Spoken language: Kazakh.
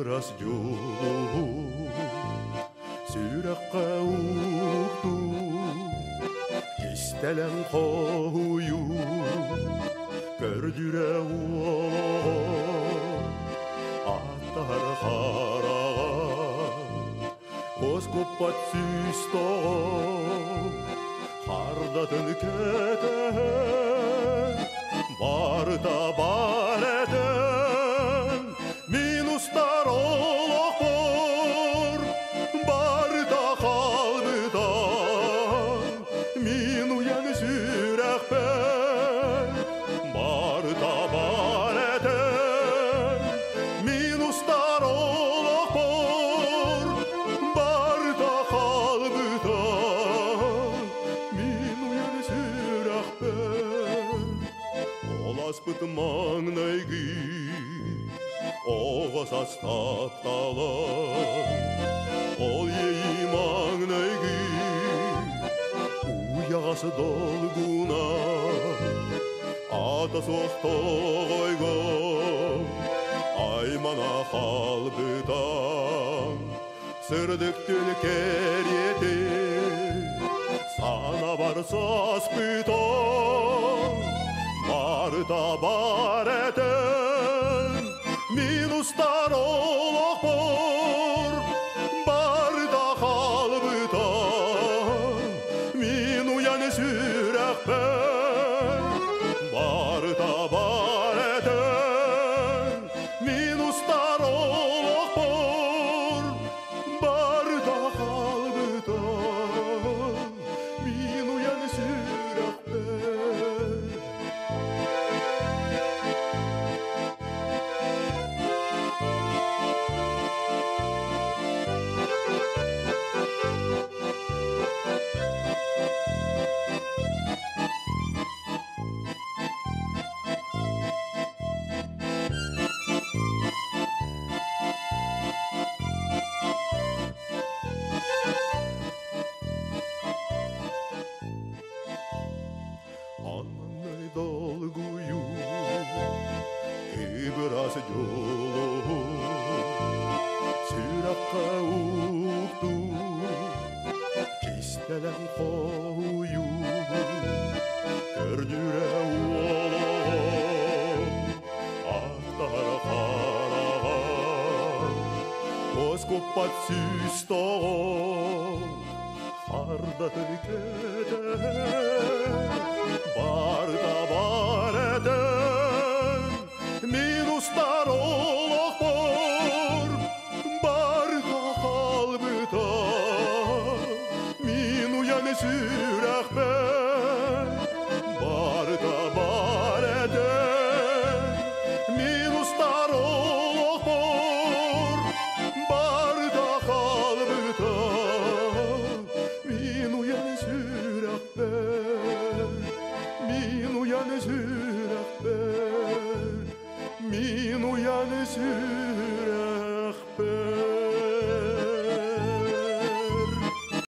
ыбырас жолу сүрөккө укту кистелен кою көрдүрө аттар караган коз куппат сүстөгөн кардатын кетен барда бар эден минустар олокор барда калбыдан мин уян сүрөкпен барда бар эден минустар олокор барда калбыдан мин уян сүрөкпен Оласпыт маңнайгы оғыз астапталан ол ей маңнайгы уяғасы долгуна ата соқтойгон аймана қалбытан сырдыктын керети сана бар саспытан барда бар эден минустар олокор барда калбыдан мин уян сүрөкпен барда бар эден минустар олокор барда калбыдан мин уян сүрөкпен Аннай долгую ыбырас жолу сүрөккө укту кистелен кою көрдүрө аттар караган коз куппат сүстөгөн кардатын кетен